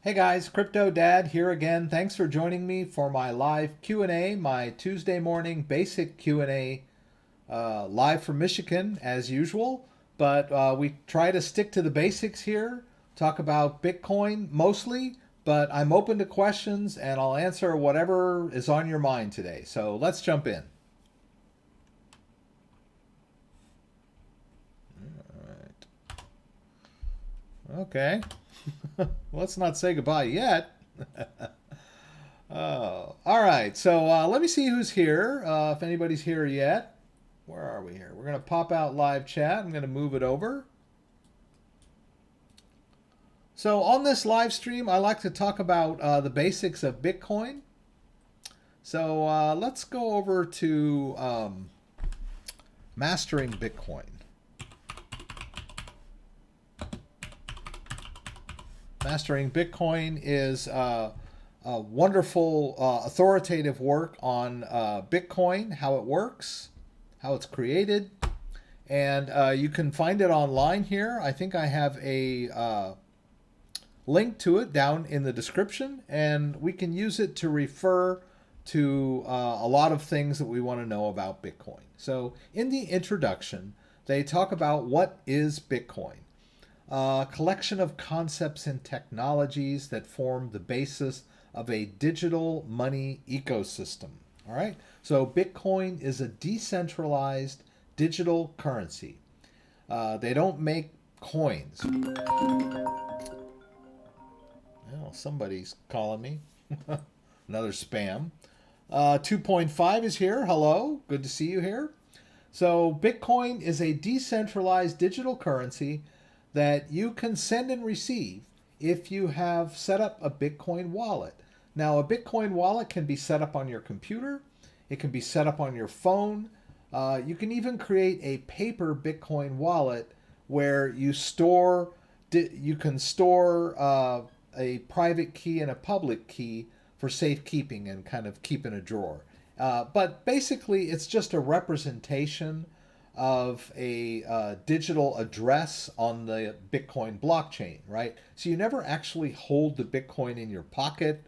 Hey guys, CryptoDad here again. Thanks for joining me for my live Q&A, my Tuesday morning basic Q&A live from Michigan as usual. But we try to stick to the basics here, talk about Bitcoin mostly, but I'm open to questions and I'll answer whatever is on your mind today. So let's jump in. All right. Okay. Let's not say goodbye yet. Oh, all right. So let me see who's here. If anybody's here yet. Where are we here? We're going to pop out live chat. I'm going to move it over. So on this live stream, I like to talk about the basics of Bitcoin. So let's go over to mastering Bitcoin. Mastering Bitcoin is a wonderful authoritative work on Bitcoin, how it works, how it's created, and you can find it online here. I think I have a link to it down in the description, and we can use it to refer to a lot of things that we want to know about Bitcoin. So in the introduction, they talk about what is Bitcoin. A collection of concepts and technologies that form the basis of a digital money ecosystem. All right, so Bitcoin is a decentralized digital currency. They don't make coins. Well, somebody's calling me. Another spam. 2.5 is here. Hello, good to see you here. So Bitcoin is a decentralized digital currency that you can send and receive if you have set up a Bitcoin wallet. Now, a Bitcoin wallet can be set up on your computer. It can be set up on your phone. You can even create a paper Bitcoin wallet where you can store a private key and a public key for safekeeping and kind of keep in a drawer. But basically, it's just a representation of a digital address on the Bitcoin blockchain, right? So you never actually hold the Bitcoin in your pocket.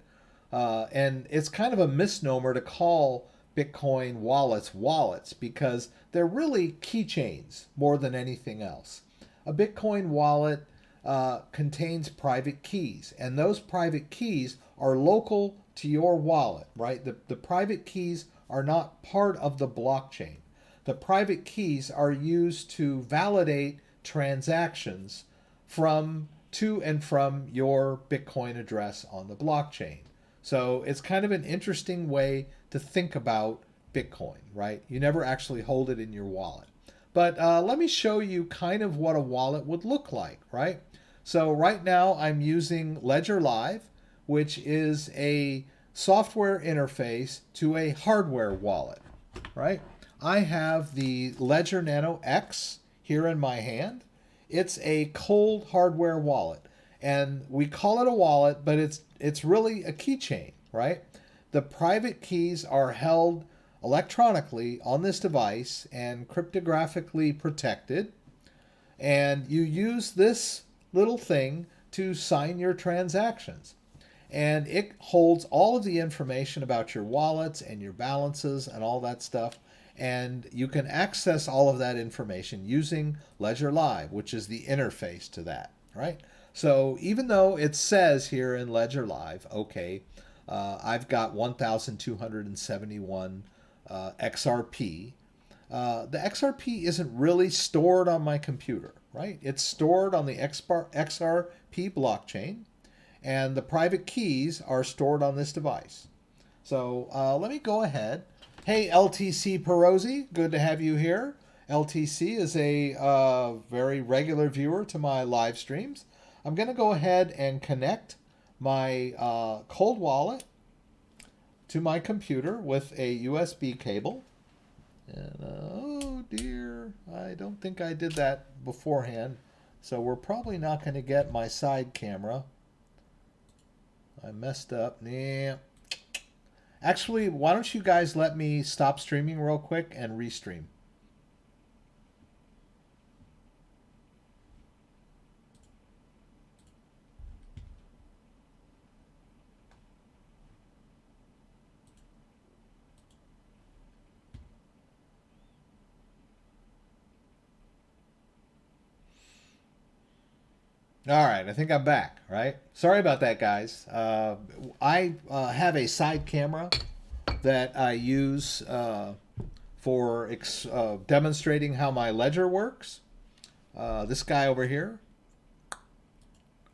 And it's kind of a misnomer to call Bitcoin wallets because they're really keychains more than anything else. A Bitcoin wallet contains private keys, and those private keys are local to your wallet, right? The private keys are not part of the blockchain. The private keys are used to validate transactions to and from your Bitcoin address on the blockchain. So it's kind of an interesting way to think about Bitcoin, right? You never actually hold it in your wallet. But let me show you kind of what a wallet would look like, right? So right now I'm using Ledger Live, which is a software interface to a hardware wallet, right? I have the Ledger Nano X here in my hand. It's a cold hardware wallet, and we call it a wallet, but it's really a keychain, right? The private keys are held electronically on this device and cryptographically protected, and you use this little thing to sign your transactions. And it holds all of the information about your wallets and your balances and all that stuff. And you can access all of that information using Ledger Live, which is the interface to that, right? So even though it says here in Ledger Live, okay, I've got 1,271 XRP, the XRP isn't really stored on my computer, right? It's stored on the XRP blockchain, and the private keys are stored on this device. So let me go ahead. Hey, LTC Perosi, good to have you here. LTC is a very regular viewer to my live streams. I'm going to go ahead and connect my cold wallet to my computer with a USB cable. And oh dear, I don't think I did that beforehand. So we're probably not going to get my side camera. I messed up. Nah. Actually, why don't you guys let me stop streaming real quick and restream? All right, I think I'm back, right? Sorry about that, guys. I have a side camera that I use for demonstrating how my ledger works. This guy over here,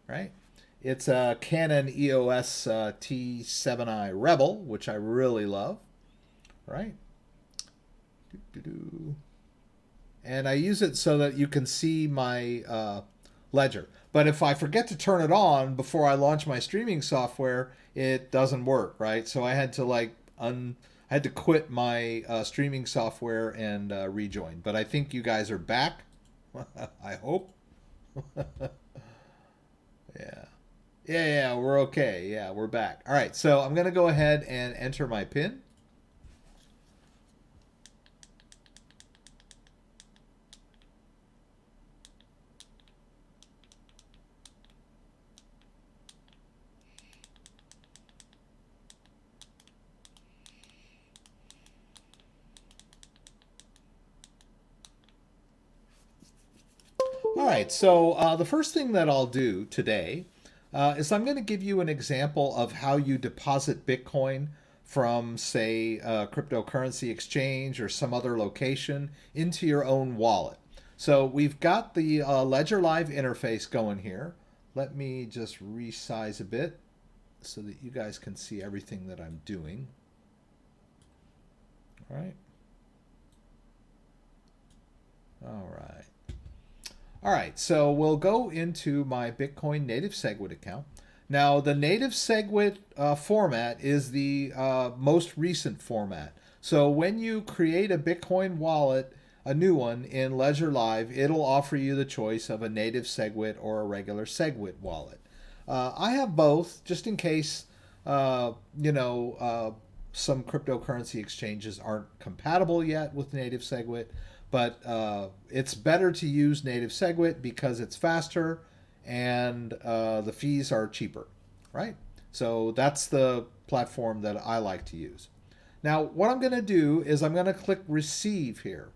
right? It's a Canon EOS T7i Rebel, which I really love, right? Doo-doo-doo. And I use it so that you can see my ledger. But if I forget to turn it on before I launch my streaming software, it doesn't work, right? So I had to I had to quit my streaming software and rejoin. But I think you guys are back. I hope. Yeah. Yeah, we're okay. Yeah, we're back. All right, so I'm going to go ahead and enter my PIN. All right, so the first thing that I'll do today is I'm going to give you an example of how you deposit Bitcoin from, say, a cryptocurrency exchange or some other location into your own wallet. So we've got the Ledger Live interface going here. Let me just resize a bit so that you guys can see everything that I'm doing. All right. All right. All right, so we'll go into my Bitcoin native SegWit account. Now, the native SegWit format is the most recent format. So when you create a Bitcoin wallet, a new one in Ledger Live, it'll offer you the choice of a native SegWit or a regular SegWit wallet. I have both, just in case, some cryptocurrency exchanges aren't compatible yet with native SegWit. But it's better to use native SegWit because it's faster and the fees are cheaper, right? So that's the platform that I like to use. Now, what I'm going to do is I'm going to click Receive here.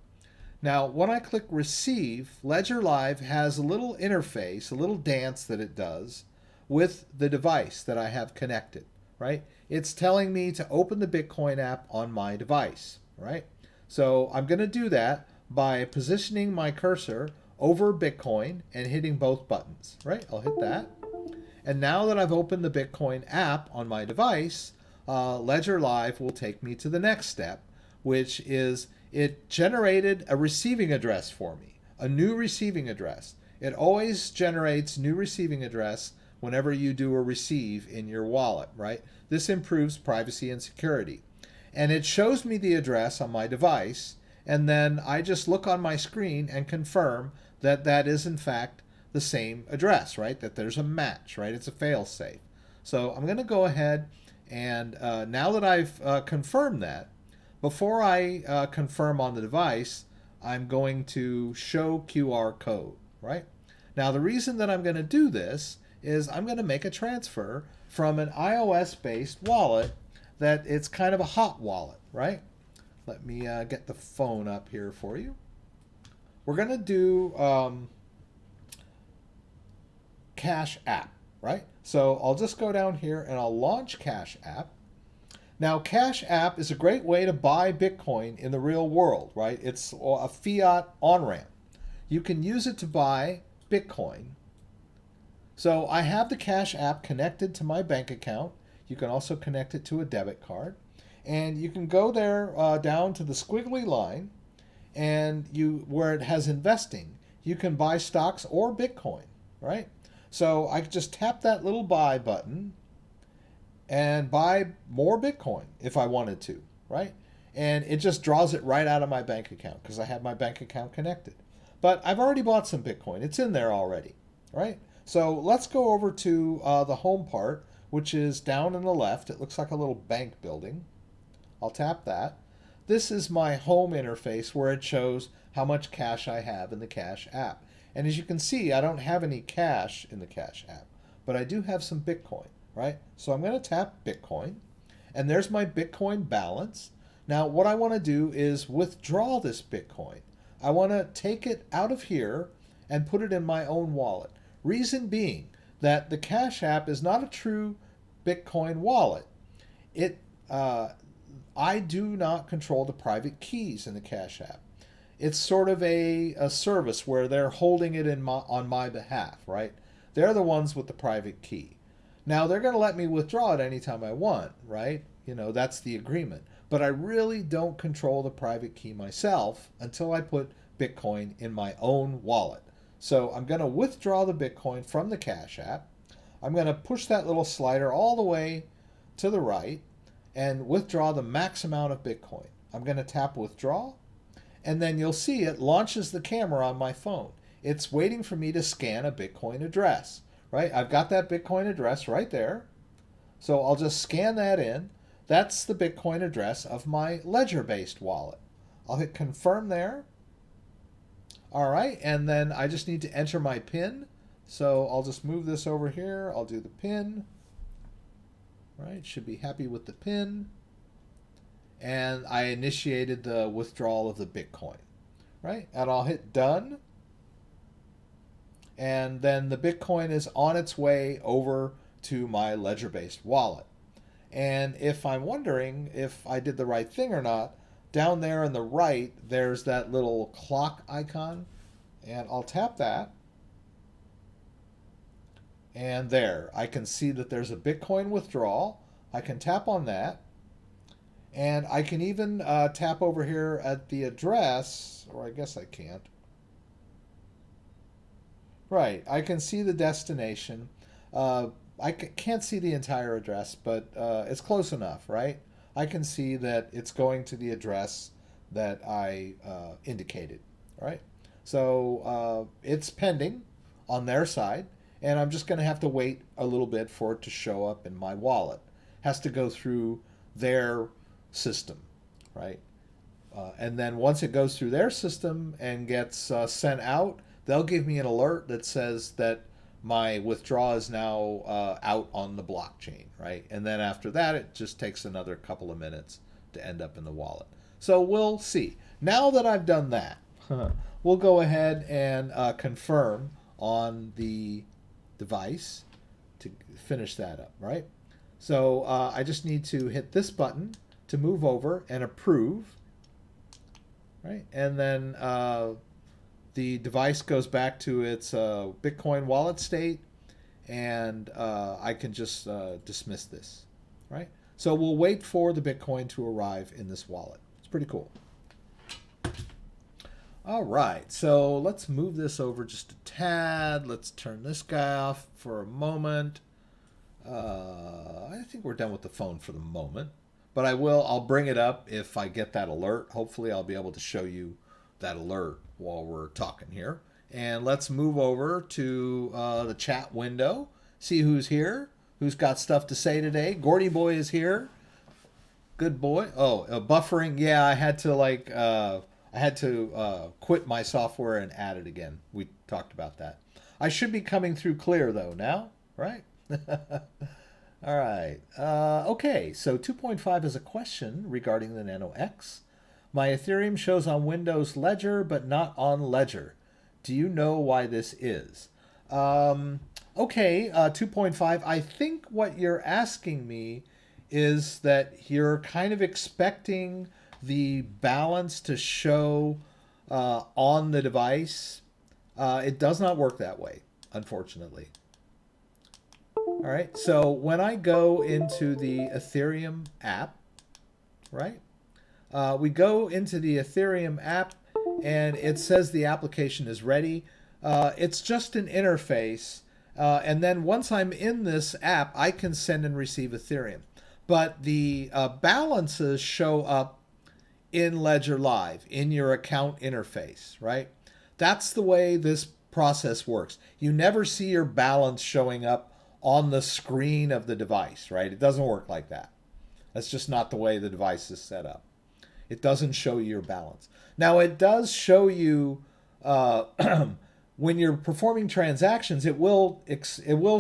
Now, when I click Receive, Ledger Live has a little interface, a little dance that it does with the device that I have connected, right? It's telling me to open the Bitcoin app on my device, right? So I'm going to do that by positioning my cursor over Bitcoin and hitting both buttons, right? I'll hit that. And now that I've opened the Bitcoin app on my device, Ledger Live will take me to the next step, which is it generated a receiving address for me, a new receiving address. It always generates new receiving address whenever you do a receive in your wallet, right? This improves privacy and security. And it shows me the address on my device, and then I just look on my screen and confirm that that is in fact the same address, right? That there's a match, right? It's a fail-safe. So I'm going to go ahead and now that I've confirmed that, before I confirm on the device, I'm going to show QR code, right? Now the reason that I'm going to do this is I'm going to make a transfer from an iOS-based wallet that it's kind of a hot wallet, right? Let me get the phone up here for you. We're going to do Cash App, right? So I'll just go down here and I'll launch Cash App. Now, Cash App is a great way to buy Bitcoin in the real world, right? It's a fiat on-ramp. You can use it to buy Bitcoin. So I have the Cash App connected to my bank account. You can also connect it to a debit card. And you can go there down to the squiggly line, and where it has investing, you can buy stocks or Bitcoin, right? So I could just tap that little buy button and buy more Bitcoin if I wanted to, right? And it just draws it right out of my bank account because I have my bank account connected. But I've already bought some Bitcoin. It's in there already, right? So let's go over to the home part, which is down in the left. It looks like a little bank building. I'll tap that. This is my home interface where it shows how much cash I have in the Cash App. And as you can see, I don't have any cash in the Cash App, but I do have some Bitcoin, right? So I'm going to tap Bitcoin, and there's my Bitcoin balance. Now, what I want to do is withdraw this Bitcoin. I want to take it out of here and put it in my own wallet. Reason being that the Cash App is not a true Bitcoin wallet. It I do not control the private keys in the Cash App. It's sort of a service where they're holding it on my behalf, right? They're the ones with the private key. Now, they're going to let me withdraw it anytime I want, right? You know, that's the agreement. But I really don't control the private key myself until I put Bitcoin in my own wallet. So I'm going to withdraw the Bitcoin from the Cash App. I'm going to push that little slider all the way to the right and withdraw the max amount of Bitcoin. I'm going to tap withdraw, and then you'll see it launches the camera on my phone. It's waiting for me to scan a Bitcoin address, right? I've got that Bitcoin address right there. So I'll just scan that in. That's the Bitcoin address of my ledger-based wallet. I'll hit confirm there. All right, and then I just need to enter my PIN. So I'll just move this over here. I'll do the PIN. Right, should be happy with the PIN. And I initiated the withdrawal of the Bitcoin. Right, and I'll hit done. And then the Bitcoin is on its way over to my ledger-based wallet. And if I'm wondering if I did the right thing or not, down there on the right, there's that little clock icon. And I'll tap that. And there, I can see that there's a Bitcoin withdrawal. I can tap on that. And I can even tap over here at the address, or I guess I can't. Right, I can see the destination. I can't see the entire address, but it's close enough, right? I can see that it's going to the address that I indicated, right? So it's pending on their side, and I'm just going to have to wait a little bit for it to show up in my wallet. Has to go through their system, right? And then once it goes through their system and gets sent out, they'll give me an alert that says that my withdrawal is now out on the blockchain, right? And then after that, it just takes another couple of minutes to end up in the wallet. So we'll see. Now that I've done that, we'll go ahead and confirm on the device to finish that up, right? So I just need to hit this button to move over and approve, right? And then the device goes back to its Bitcoin wallet state, and I can just dismiss this, right? So we'll wait for the Bitcoin to arrive in this wallet. It's pretty cool. All right, so let's move this over just a tad. Let's turn this guy off for a moment. I think we're done with the phone for the moment, but I'll bring it up if I get that alert. Hopefully I'll be able to show you that alert while we're talking here. And let's move over to the chat window, see who's here, who's got stuff to say today. Gordy Boy is here. Good boy. Oh, buffering. Yeah, I had to quit my software and add it again. We talked about that. I should be coming through clear though now, right? All right. Okay, so 2.5 is a question regarding the Nano X. My Ethereum shows on Windows Ledger, but not on Ledger. Do you know why this is? Okay, 2.5. I think what you're asking me is that you're kind of expecting the balance to show on the device. It does not work that way, unfortunately. All right, so when I go into the Ethereum app, right? We go into the Ethereum app and it says the application is ready. It's just an interface. And then once I'm in this app, I can send and receive Ethereum. But the balances show up in Ledger Live, in your account interface, right? That's the way this process works. You never see your balance showing up on the screen of the device, right? It doesn't work like that. That's just not the way the device is set up. It doesn't show you your balance. Now, it does show you when you're performing transactions, it will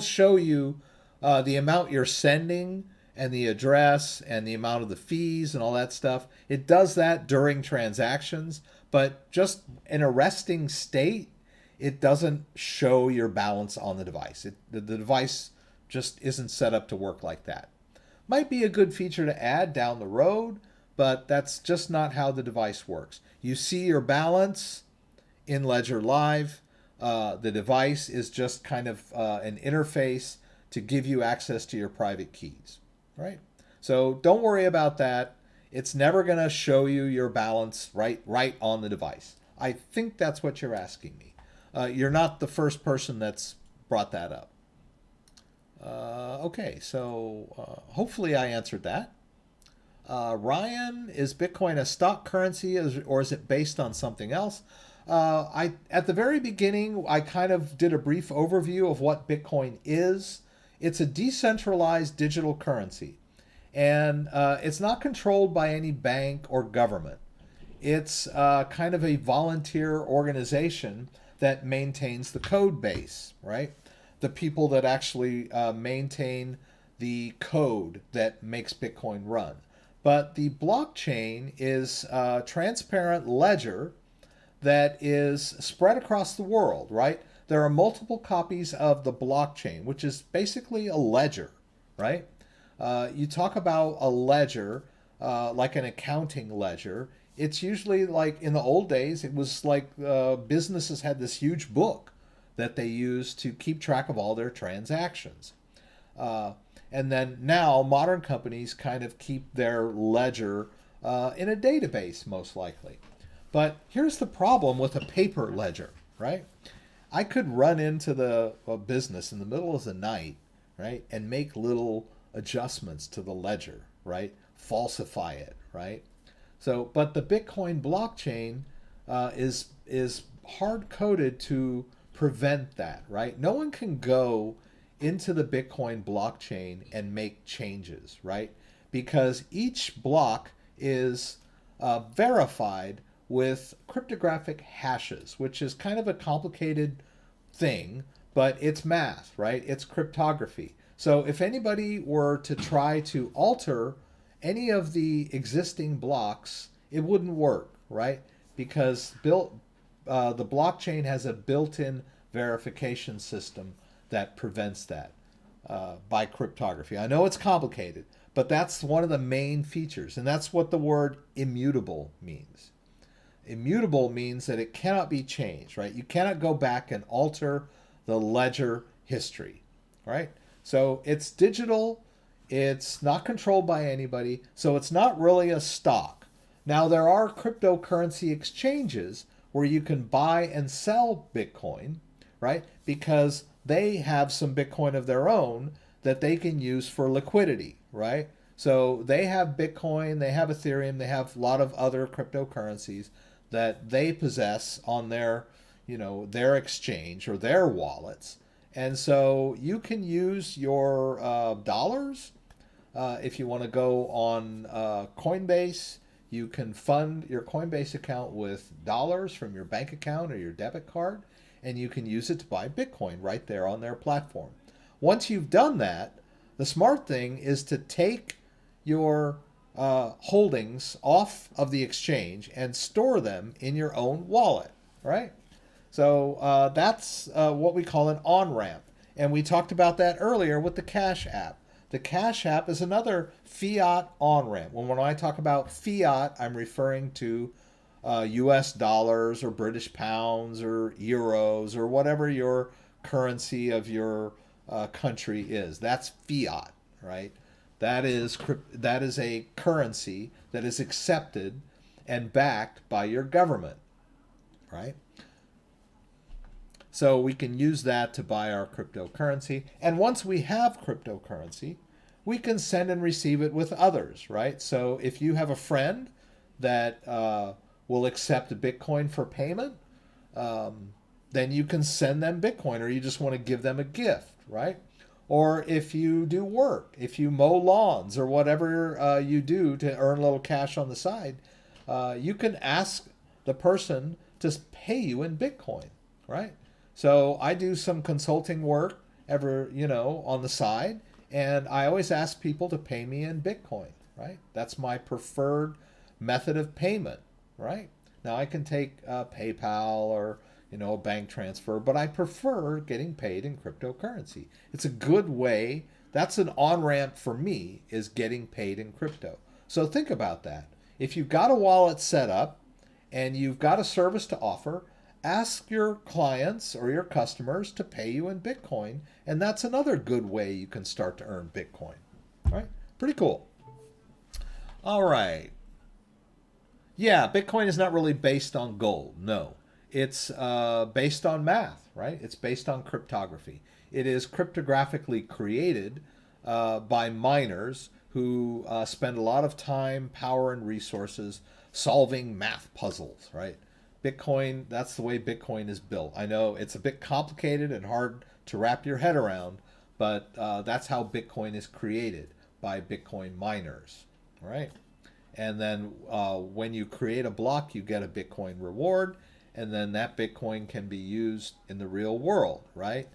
show you the amount you're sending and the address and the amount of the fees and all that stuff. It does that during transactions, but just in a resting state, it doesn't show your balance on the device. The device just isn't set up to work like that. Might be a good feature to add down the road, but that's just not how the device works. You see your balance in Ledger Live. The device is just kind of an interface to give you access to your private keys, right? So don't worry about that. It's never going to show you your balance right on the device. I think that's what you're asking me. You're not the first person that's brought that up. Okay, so hopefully I answered that. Ryan, is Bitcoin a stock currency or is it based on something else? At the very beginning, I kind of did a brief overview of what Bitcoin is. It's a decentralized digital currency, and it's not controlled by any bank or government. It's kind of a volunteer organization that maintains the code base, right? The people that actually maintain the code that makes Bitcoin run. But the blockchain is a transparent ledger that is spread across the world, right? There are multiple copies of the blockchain, which is basically a ledger, right? You talk about a ledger, like an accounting ledger. It's usually like in the old days, it was like businesses had this huge book that they use to keep track of all their transactions. And then now modern companies kind of keep their ledger in a database, most likely. But here's the problem with a paper ledger, right? I could run into the business in the middle of the night, right, and make little adjustments to the ledger, right? Falsify it, right? So, but the Bitcoin blockchain is hard coded to prevent that, right? No one can go into the Bitcoin blockchain and make changes, right? Because each block is verified with cryptographic hashes, which is kind of a complicated thing, but it's math, right? It's cryptography. So if anybody were to try to alter any of the existing blocks, it wouldn't work, right? Because the blockchain has a built-in verification system that prevents that by cryptography. I know it's complicated, but that's one of the main features, and that's what the word immutable means. Immutable means that it cannot be changed, right? You cannot go back and alter the ledger history, right? So it's digital, it's not controlled by anybody, so it's not really a stock. Now, there are cryptocurrency exchanges where you can buy and sell Bitcoin, right? Because they have some Bitcoin of their own that they can use for liquidity, right? So they have Bitcoin, they have Ethereum, they have a lot of other cryptocurrencies that they possess on their, their exchange or their wallets. And so you can use your dollars. If you want to go on Coinbase, you can fund your Coinbase account with dollars from your bank account or your debit card, and you can use it to buy Bitcoin right there on their platform. Once you've done that, the smart thing is to take your holdings off of the exchange and store them in your own wallet, right? So that's what we call an on-ramp. And we talked about that earlier with the Cash App. The Cash App is another fiat on-ramp. When I talk about fiat, I'm referring to US dollars or British pounds or euros or whatever your currency of your country is. That's fiat, right? That is a currency that is accepted and backed by your government, right? So we can use that to buy our cryptocurrency. And once we have cryptocurrency, we can send and receive it with others, right? So if you have a friend that will accept Bitcoin for payment, then you can send them Bitcoin, or you just want to give them a gift, right? Or if you do work, if you mow lawns or whatever you do to earn a little cash on the side, you can ask the person to pay you in Bitcoin, right? So I do some consulting work on the side, and I always ask people to pay me in Bitcoin, right? That's my preferred method of payment, right? Now I can take PayPal or a bank transfer, but I prefer getting paid in cryptocurrency. It's a good way. That's an on-ramp for me, is getting paid in crypto. So think about that. If you've got a wallet set up and you've got a service to offer, ask your clients or your customers to pay you in Bitcoin, and that's another good way you can start to earn Bitcoin. All right? Pretty cool. All right. Yeah, Bitcoin is not really based on gold. No. It's based on math, right? It's based on cryptography. It is cryptographically created by miners who spend a lot of time, power, and resources solving math puzzles, right? Bitcoin, that's the way Bitcoin is built. I know it's a bit complicated and hard to wrap your head around, but that's how Bitcoin is created, by Bitcoin miners, right? And then when you create a block, you get a Bitcoin reward, and then that Bitcoin can be used in the real world, right?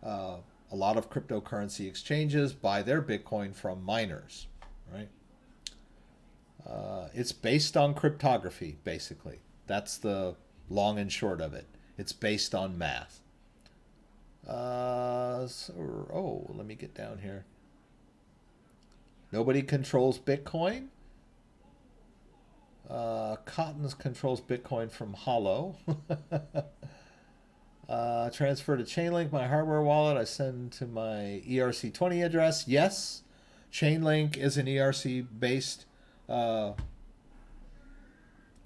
A lot of cryptocurrency exchanges buy their Bitcoin from miners, right? It's based on cryptography, basically. That's the long and short of it. It's based on math. Let me get down here. Nobody controls Bitcoin. Cottons controls Bitcoin from Hollow. Transfer to Chainlink, my hardware wallet. I send to my ERC20 address. Yes, Chainlink is an ERC-based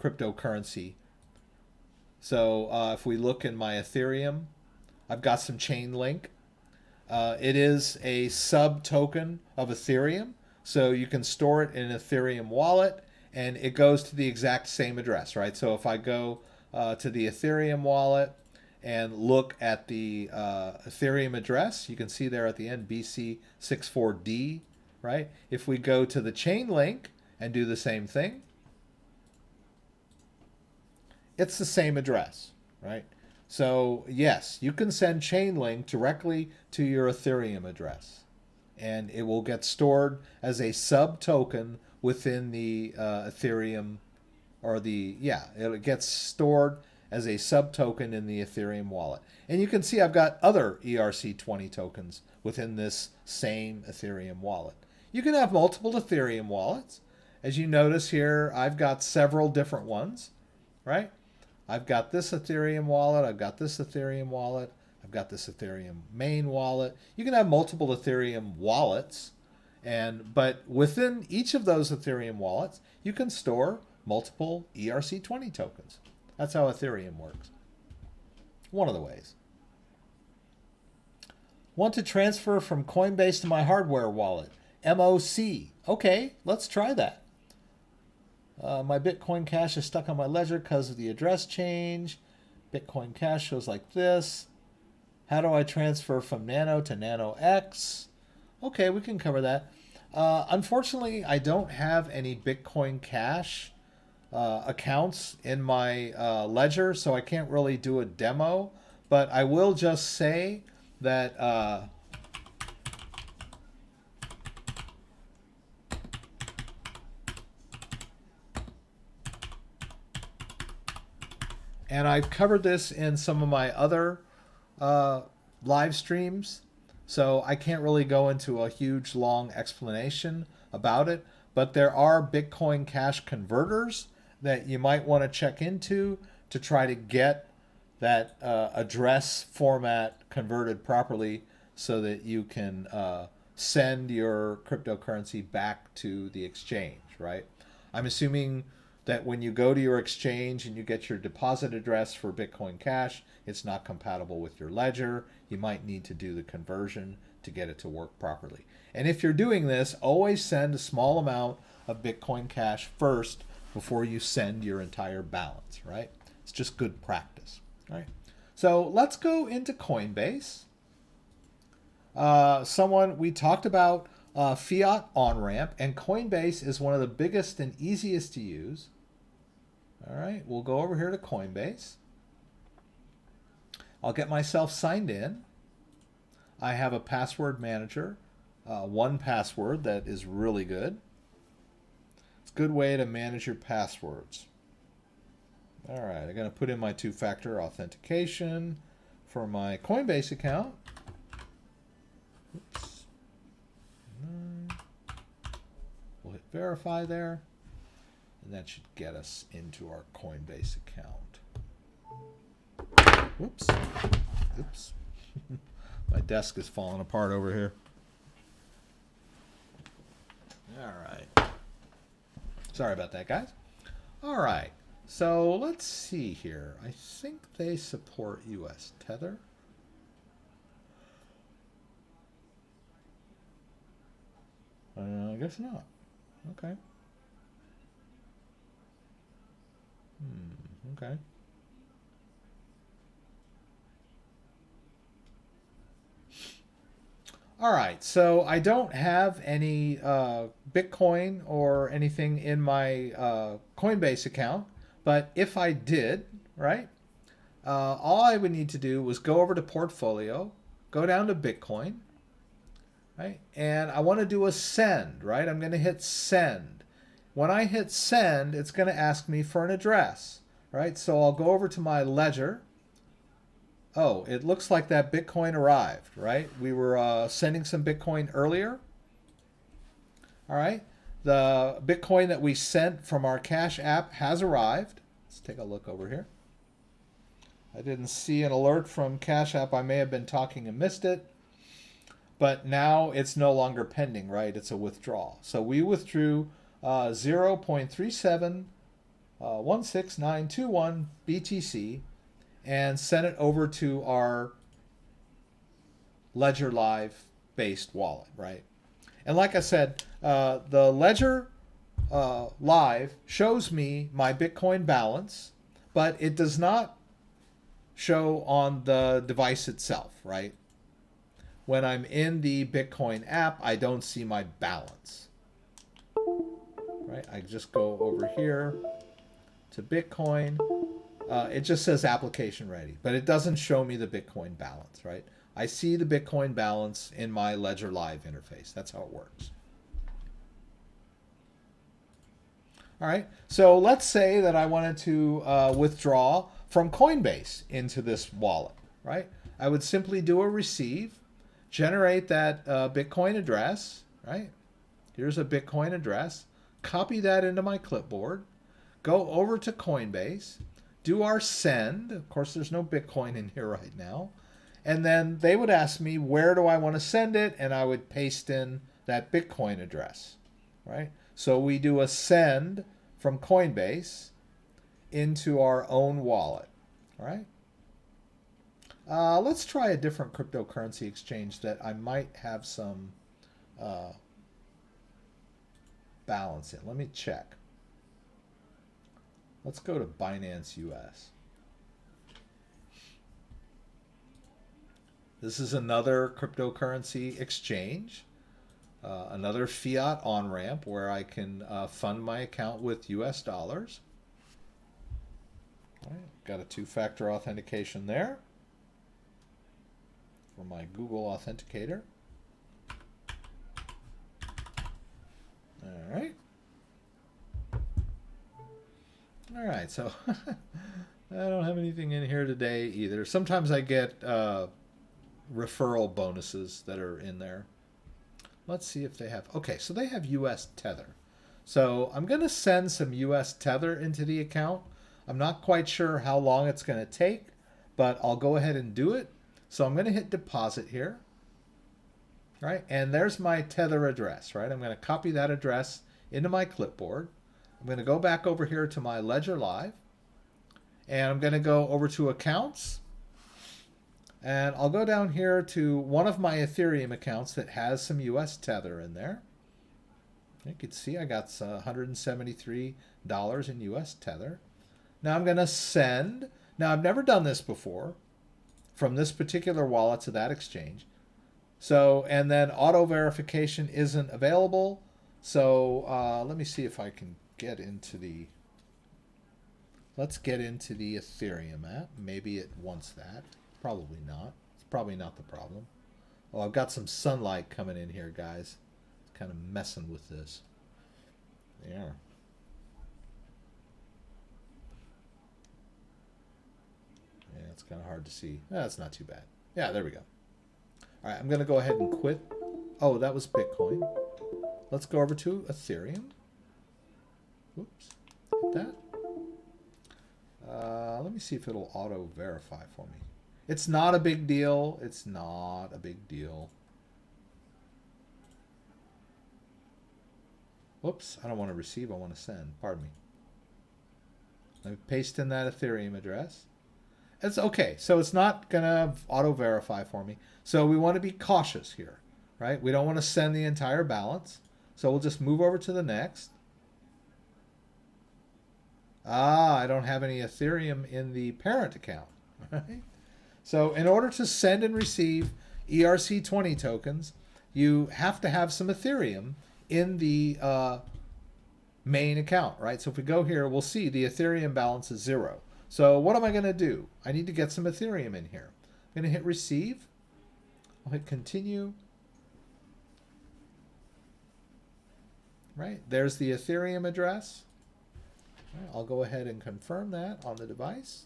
cryptocurrency. So if we look in my Ethereum, I've got some Chainlink. It is a sub-token of Ethereum, so you can store it in an Ethereum wallet, and it goes to the exact same address, right? So if I go to the Ethereum wallet and look at the Ethereum address, you can see there at the end BC64D, right? If we go to the Chainlink and do the same thing, it's the same address, right? So yes, you can send Chainlink directly to your Ethereum address, and it will get stored as a sub-token within the Ethereum, or it gets stored as a sub-token in the Ethereum wallet. And you can see I've got other ERC20 tokens within this same Ethereum wallet. You can have multiple Ethereum wallets. As you notice here, I've got several different ones, right? I've got this Ethereum wallet, I've got this Ethereum wallet, I've got this Ethereum main wallet. You can have multiple Ethereum wallets, but within each of those Ethereum wallets, you can store multiple ERC20 tokens. That's how Ethereum works. One of the ways. Want to transfer from Coinbase to my hardware wallet. MOC. Okay, let's try that. My Bitcoin Cash is stuck on my ledger because of the address change. Bitcoin Cash shows like this. How do I transfer from Nano to Nano X? Okay, we can cover that. Unfortunately, I don't have any Bitcoin Cash accounts in my ledger, so I can't really do a demo. But I will just say that and I've covered this in some of my other live streams, so I can't really go into a huge long explanation about it, but there are Bitcoin Cash converters that you might want to check into to try to get that address format converted properly so that you can send your cryptocurrency back to the exchange, right? I'm assuming that when you go to your exchange and you get your deposit address for Bitcoin Cash, it's not compatible with your ledger. You might need to do the conversion to get it to work properly. And if you're doing this, always send a small amount of Bitcoin Cash first before you send your entire balance, right? It's just good practice, right? So let's go into Coinbase. We talked about fiat on-ramp, and Coinbase is one of the biggest and easiest to use. All right, we'll go over here to Coinbase. I'll get myself signed in. I have a password manager, 1Password, that is really good. It's a good way to manage your passwords. All right, I'm going to put in my two-factor authentication for my Coinbase account. Oops. We'll hit verify there, and that should get us into our Coinbase account. Whoops. Oops. My desk is falling apart over here. All right. Sorry about that, guys. All right. So let's see here. I think they support US Tether. I guess not. Okay. Okay. All right, so I don't have any Bitcoin or anything in my Coinbase account, but if I did, right, all I would need to do was go over to Portfolio, go down to Bitcoin, right, and I want to do a send, right? I'm going to hit send. When I hit send, it's going to ask me for an address, right? So I'll go over to my ledger. Oh, it looks like that Bitcoin arrived, right? We were sending some Bitcoin earlier. All right. The Bitcoin that we sent from our Cash app has arrived. Let's take a look over here. I didn't see an alert from Cash app. I may have been talking and missed it. But now it's no longer pending, right? It's a withdrawal. So we withdrew 0.3716921 BTC and send it over to our Ledger Live based wallet, right? And like I said, the Ledger Live shows me my Bitcoin balance, but it does not show on the device itself, right? When I'm in the Bitcoin app, I don't see my balance, right? I just go over here to Bitcoin. It just says application ready, but it doesn't show me the Bitcoin balance, right? I see the Bitcoin balance in my Ledger Live interface. That's how it works. All right, so let's say that I wanted to withdraw from Coinbase into this wallet, right? I would simply do a receive, generate that Bitcoin address, right? Here's a Bitcoin address, copy that into my clipboard, go over to Coinbase, do our send. Of course, there's no Bitcoin in here right now. And then they would ask me, where do I want to send it? And I would paste in that Bitcoin address, right? So we do a send from Coinbase into our own wallet, right? Let's try a different cryptocurrency exchange that I might have some balance in. Let me check. Let's go to Binance US. This is another cryptocurrency exchange, another fiat on-ramp where I can fund my account with US dollars. All right, got a two-factor authentication there for my Google Authenticator. All right. All right, so I don't have anything in here today either. Sometimes I get referral bonuses that are in there. Let's see if they have. Okay, so they have US Tether. So I'm going to send some US Tether into the account. I'm not quite sure how long it's going to take, but I'll go ahead and do it. So I'm going to hit deposit here. Right, and there's my Tether address, right? I'm going to copy that address into my clipboard. I'm going to go back over here to my Ledger Live, and I'm going to go over to accounts, and I'll go down here to one of my Ethereum accounts that has some US Tether in there. You can see I got $173 in US Tether. Now I'm going to send. Now I've never done this before from this particular wallet to that exchange. So, and then auto verification isn't available. So let me see if I can get into the, let's get into the Ethereum app. Maybe it wants that. Probably not. It's probably not the problem. Oh, I've got some sunlight coming in here, guys. It's kind of messing with this. Yeah. That's kind of hard to see. That's not too bad. Yeah, there we go. All right, I'm going to go ahead and quit. Oh, that was Bitcoin. Let's go over to Ethereum. Whoops, hit that. Let me see if it'll auto-verify for me. It's not a big deal. It's not a big deal. Whoops, I don't want to receive, I want to send. Pardon me. Let me paste in that Ethereum address. It's okay, so it's not going to auto-verify for me. So we want to be cautious here, right? We don't want to send the entire balance. So we'll just move over to the next. I don't have any Ethereum in the parent account, right? So in order to send and receive ERC20 tokens, you have to have some Ethereum in the main account, right? So if we go here, we'll see the Ethereum balance is 0. So what am I going to do? I need to get some Ethereum in here. I'm going to hit receive. I'll hit continue. Right, there's the Ethereum address. Right, I'll go ahead and confirm that on the device.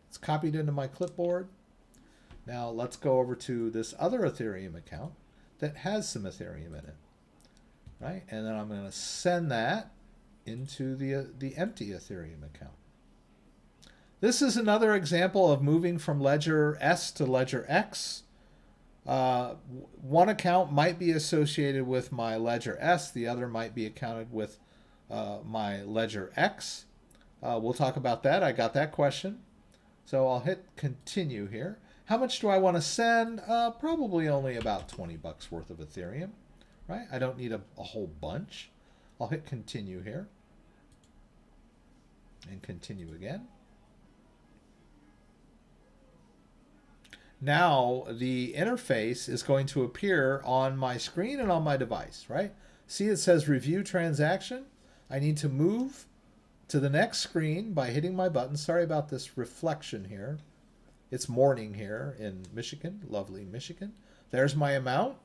It's copied into my clipboard. Now let's go over to this other Ethereum account that has some Ethereum in it. Right, and then I'm going to send that into the empty Ethereum account. This is another example of moving from ledger S to ledger X. One account might be associated with my ledger S, the other might be accounted with my ledger X. We'll talk about that. I got that question. So I'll hit continue here. How much do I want to send? Probably only about 20 bucks worth of Ethereum, right? I don't need a whole bunch. I'll hit continue here and continue again. Now the interface is going to appear on my screen and on my device, right? See, it says review transaction. I need to move to the next screen by hitting my button. Sorry about this reflection here. It's morning here in Michigan, lovely Michigan. There's my amount.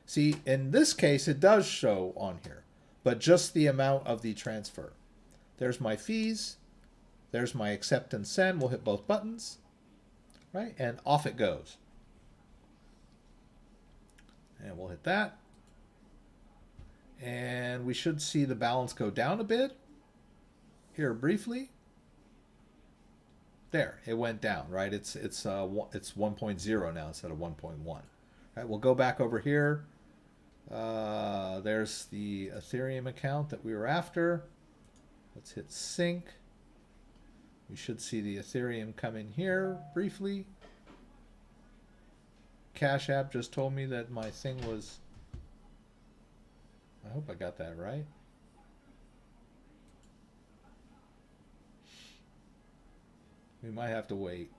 See, in this case, it does show on here, but just the amount of the transfer. There's my fees. There's my accept and send. We'll hit both buttons. Right, and off it goes. And we'll hit that. And we should see the balance go down a bit here briefly. There, it went down, right? It's 1.0 now instead of 1.1. Right, we'll go back over here. There's the Ethereum account that we were after. Let's hit sync. We should see the Ethereum come in here briefly. Cash App just told me that my thing was... I hope I got that right. We might have to wait.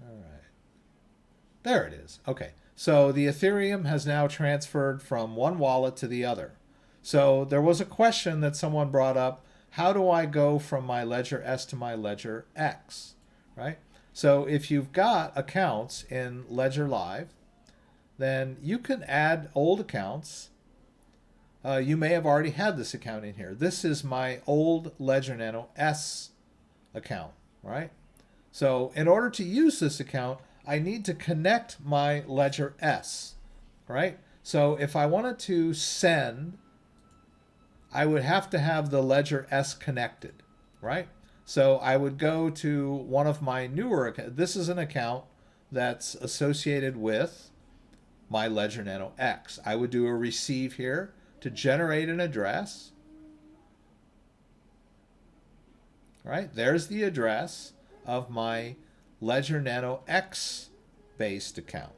All right. There it is. Okay. So the Ethereum has now transferred from one wallet to the other. So there was a question that someone brought up. How do I go from my ledger S to my ledger X, right? So if you've got accounts in Ledger Live, then you can add old accounts. You may have already had this account in here. This is my old Ledger Nano S account, right? So in order to use this account, I need to connect my Ledger S, right? So if I wanted to send, I would have to have the Ledger S connected, right? So I would go to one of my newer accounts. This is an account that's associated with my Ledger Nano X. I would do a receive here to generate an address. Right? There's the address of my Ledger Nano X based account.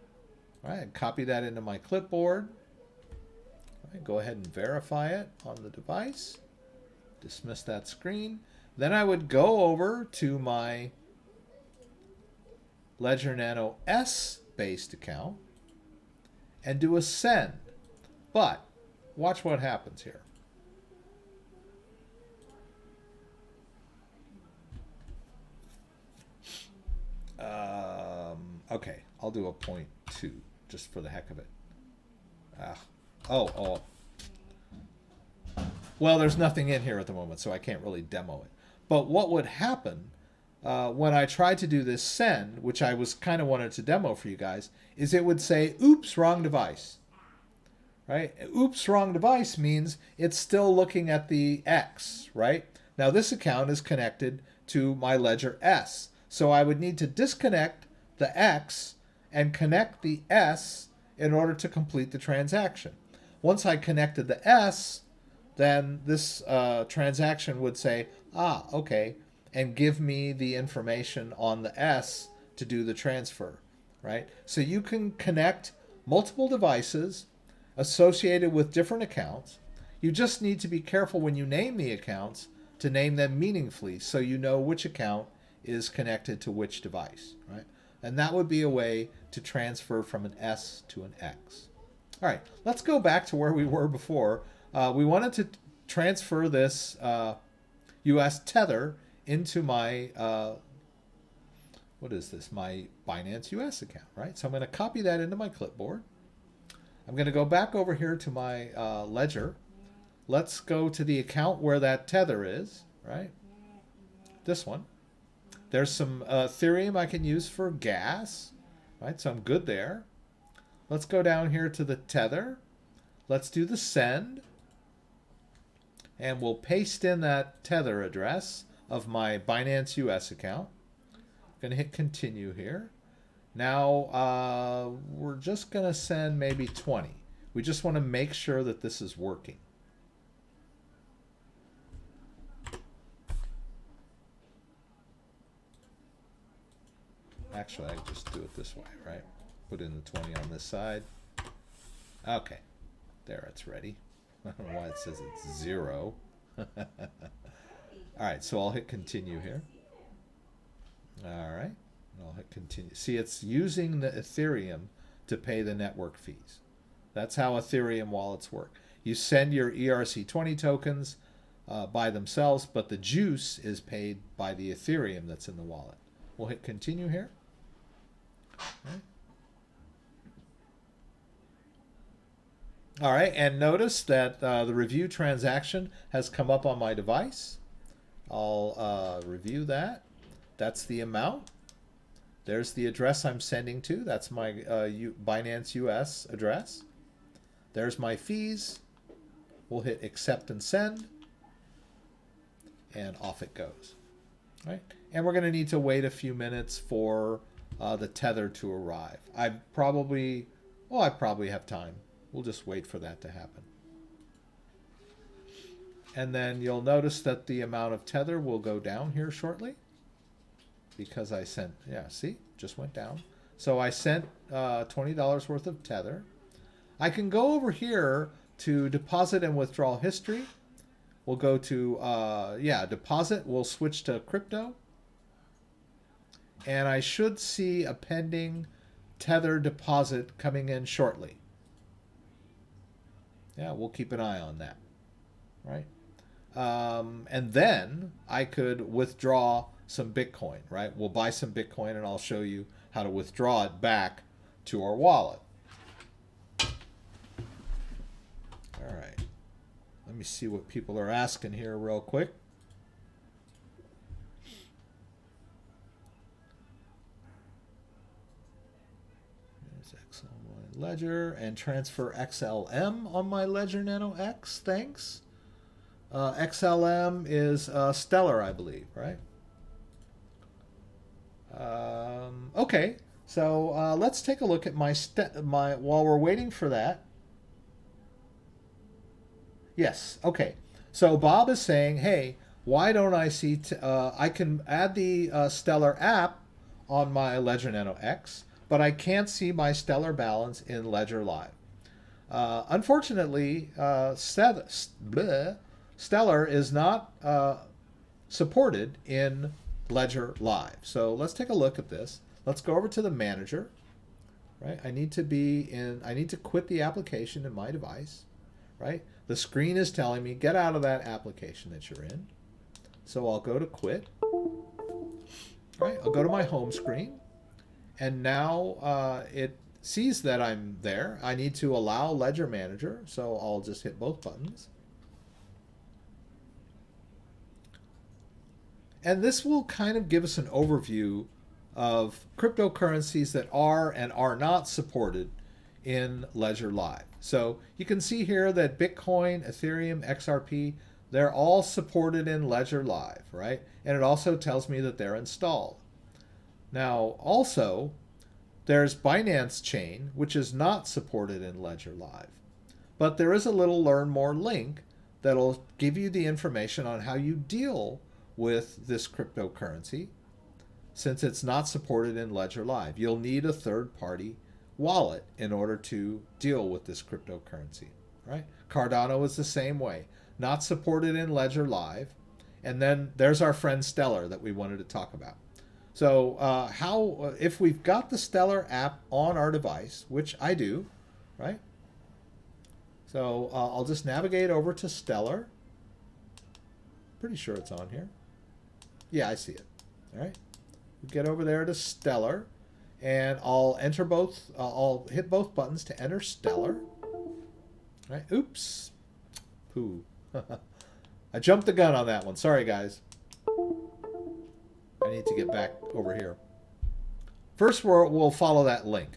All right, copy that into my clipboard. Go ahead and verify it on the device. Dismiss that screen. Then I would go over to my Ledger Nano S based account and do a send. But watch what happens here. Okay, I'll do a 0.2 just for the heck of it. Oh. Well, there's nothing in here at the moment, so I can't really demo it. But what would happen when I tried to do this send, which I was kind of wanted to demo for you guys, is it would say, oops, wrong device. Right? Oops, wrong device means it's still looking at the X, right? Now this account is connected to my ledger S. So I would need to disconnect the X and connect the S in order to complete the transaction. Once I connected the S, then this transaction would say, ah, okay, and give me the information on the S to do the transfer, right? So you can connect multiple devices associated with different accounts. You just need to be careful when you name the accounts to name them meaningfully so you know which account is connected to which device, right? And that would be a way to transfer from an S to an X. All right, let's go back to where we were before. We wanted to transfer this US Tether into my, what is this? My Binance US account, right? So I'm going to copy that into my clipboard. I'm going to go back over here to my ledger. Let's go to the account where that Tether is, right? This one. There's some Ethereum I can use for gas, right? So I'm good there. Let's go down here to the Tether. Let's do the send. And we'll paste in that Tether address of my Binance US account. I'm going to hit continue here. Now, we're just going to send maybe 20. We just want to make sure that this is working. Actually, I just do it this way, right? Put in the 20 on this side. Okay. There, it's ready. I don't know why it says it's 0. All right, so I'll hit continue here. All right. I'll hit continue. See, it's using the Ethereum to pay the network fees. That's how Ethereum wallets work. You send your ERC20 tokens by themselves, but the juice is paid by the Ethereum that's in the wallet. We'll hit continue here. Okay. All right, and notice that the review transaction has come up on my device. I'll review that. That's the amount. There's the address I'm sending to. That's my Binance US address. There's my fees. We'll hit accept and send. And off it goes. Right? And we're going to need to wait a few minutes for the Tether to arrive. I probably have time. We'll just wait for that to happen. And then you'll notice that the amount of Tether will go down here shortly. Because I sent, yeah, see, just went down. So I sent $20 worth of Tether. I can go over here to deposit and withdrawal history. We'll go to, deposit. We'll switch to crypto. And I should see a pending Tether deposit coming in shortly. Yeah, we'll keep an eye on that, right? And then I could withdraw some Bitcoin, right? We'll buy some Bitcoin and I'll show you how to withdraw it back to our wallet. All right. Let me see what people are asking here real quick. There's X on my ledger and transfer XLM on my ledger Nano X. Thanks. XLM is Stellar, I believe, right? Okay, so let's take a look at my while we're waiting for that. Yes, okay. So Bob is saying, hey, why don't I see, I can add the Stellar app on my Ledger Nano X, but I can't see my Stellar balance in Ledger Live. Unfortunately, Stellar is not supported in Ledger Live. So let's take a look at this. Let's go over to the manager, right? I need to quit the application in my device, right? The screen is telling me get out of that application that you're in. So I'll go to quit, right? I'll go to my home screen and now it sees that I'm there. I need to allow Ledger Manager. So I'll just hit both buttons. And this will kind of give us an overview of cryptocurrencies that are and are not supported in Ledger Live. So you can see here that Bitcoin, Ethereum, XRP, they're all supported in Ledger Live, right? And it also tells me that they're installed. Now, also, there's Binance Chain, which is not supported in Ledger Live. But there is a little Learn More link that'll give you the information on how you deal with this cryptocurrency. Since it's not supported in Ledger Live, you'll need a third-party wallet in order to deal with this cryptocurrency, right? Cardano is the same way, not supported in Ledger Live. And then there's our friend Stellar that we wanted to talk about. So if we've got the Stellar app on our device, which I do, right? So I'll just navigate over to Stellar. Pretty sure it's on here. Yeah, I see it. All right. Get over there to Stellar, and I'll enter both. I'll hit both buttons to enter Stellar. All right. Oops. Pooh. I jumped the gun on that one. Sorry, guys. I need to get back over here. First, we'll follow that link.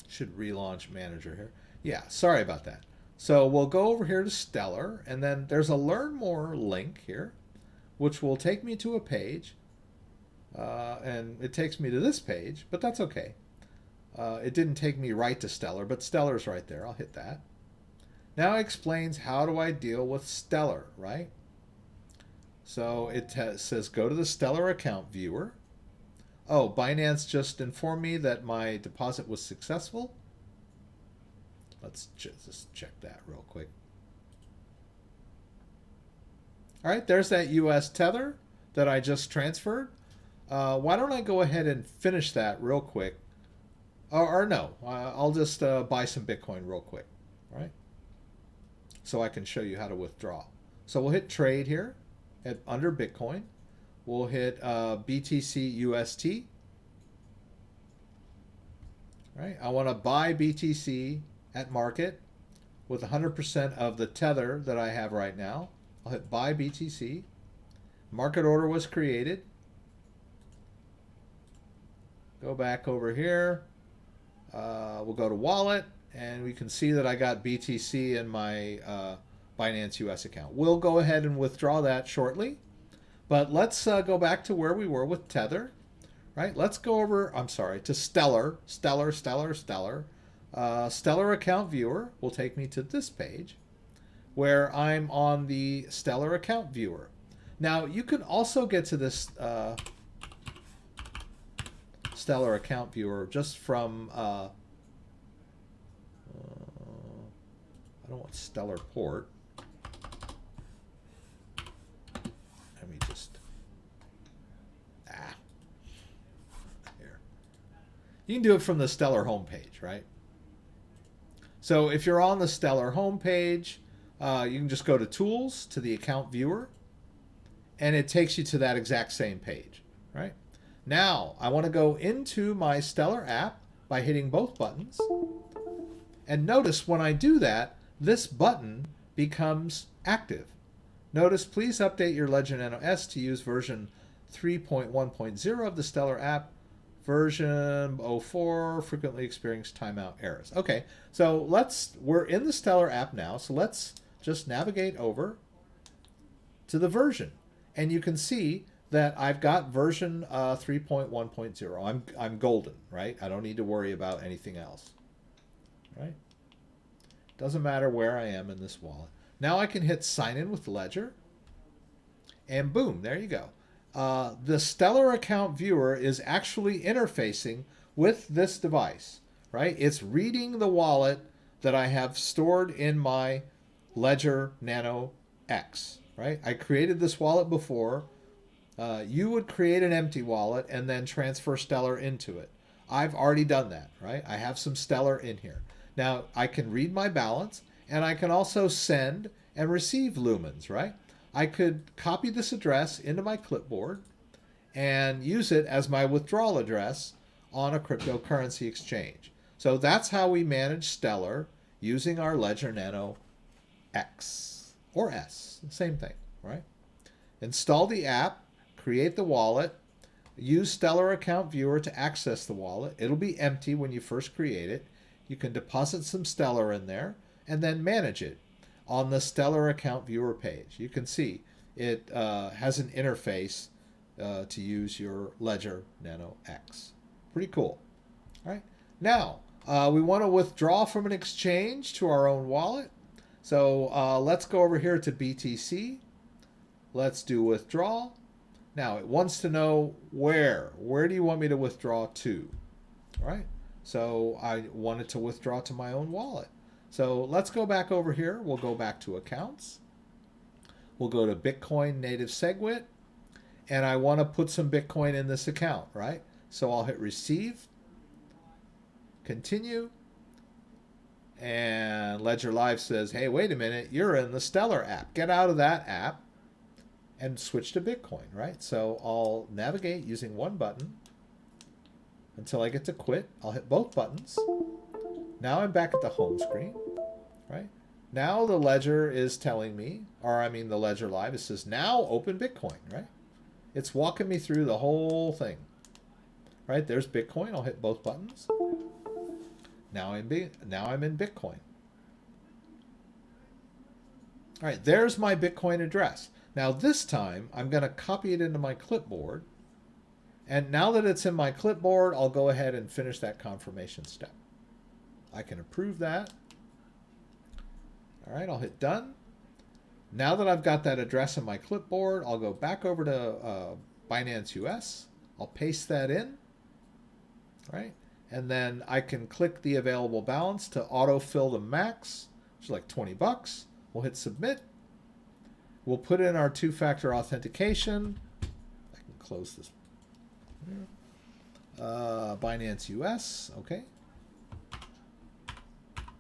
Should relaunch manager here. Yeah, sorry about that. So we'll go over here to Stellar, and then there's a Learn More link here, which will take me to a page. And it takes me to this page, but that's okay. It didn't take me right to Stellar, but Stellar's right there. I'll hit that. Now it explains how do I deal with Stellar, right? So it says go to the Stellar account viewer. Oh, Binance just informed me that my deposit was successful. Let's just check that real quick. All right, there's that US Tether that I just transferred. Why don't I go ahead and finish that real quick? Or no, I'll just buy some Bitcoin real quick, all right? So I can show you how to withdraw. So we'll hit trade here under Bitcoin. We'll hit BTC UST. Right? I want to buy BTC at market with 100% of the tether that I have right now. I'll hit buy BTC. Market order was created. Go back over here. We'll go to wallet, and we can see that I got BTC in my Binance US account. We'll go ahead and withdraw that shortly. But let's go back to where we were with Tether, right? Let's go over, I'm sorry, to Stellar. Stellar account viewer will take me to this page where I'm on the Stellar account viewer. Now, you can also get to this Stellar account viewer just from, I don't want Stellar port. Let me just, here. You can do it from the Stellar homepage, right? So if you're on the Stellar homepage, you can just go to Tools, to the Account Viewer, and it takes you to that exact same page, right? Now, I want to go into my Stellar app by hitting both buttons. And notice when I do that, this button becomes active. Notice, please update your Ledger Nano S to use version 3.1.0 of the Stellar app. Version 04, frequently experienced timeout errors. Okay, so we're in the Stellar app now, so let's just navigate over to the version. And you can see that I've got version 3.1.0. I'm golden, right? I don't need to worry about anything else, right? Doesn't matter where I am in this wallet. Now I can hit sign in with Ledger, and boom, there you go. The Stellar account viewer is actually interfacing with this device, right? It's reading the wallet that I have stored in my Ledger Nano X, right? I created this wallet before. You would create an empty wallet and then transfer Stellar into it. I've already done that, right? I have some Stellar in here. Now, I can read my balance, and I can also send and receive lumens, right? I could copy this address into my clipboard and use it as my withdrawal address on a cryptocurrency exchange. So that's how we manage Stellar using our Ledger Nano X. or S, same thing, right? Install the app, create the wallet, use Stellar Account Viewer to access the wallet. It'll be empty when you first create it. You can deposit some Stellar in there and then manage it on the Stellar Account Viewer page. You can see it has an interface to use your Ledger Nano X. Pretty cool. All right. Now, we want to withdraw from an exchange to our own wallet. So let's go over here to BTC. Let's do withdraw. Now, it wants to know where. Where do you want me to withdraw to? All right. So I wanted to withdraw to my own wallet. So let's go back over here. We'll go back to accounts. We'll go to Bitcoin native SegWit. And I want to put some Bitcoin in this account, right? So I'll hit receive, continue, and Ledger Live says, hey, wait a minute, you're in the Stellar app. Get out of that app and switch to Bitcoin, right? So I'll navigate using one button until I get to quit. I'll hit both buttons. Now I'm back at the home screen, right? Now the Ledger is telling me, or I mean the Ledger Live, it says now open Bitcoin, right? It's walking me through the whole thing. Right, there's Bitcoin. I'll hit both buttons. Now I'm in Bitcoin. All right, there's my Bitcoin address. Now this time, I'm going to copy it into my clipboard. And now that it's in my clipboard, I'll go ahead and finish that confirmation step. I can approve that. All right, I'll hit done. Now that I've got that address in my clipboard, I'll go back over to Binance US. I'll paste that in, right? And then I can click the available balance to autofill the max, which is like 20 bucks. We'll hit submit. We'll put in our two-factor authentication. I can close this. Binance US, okay.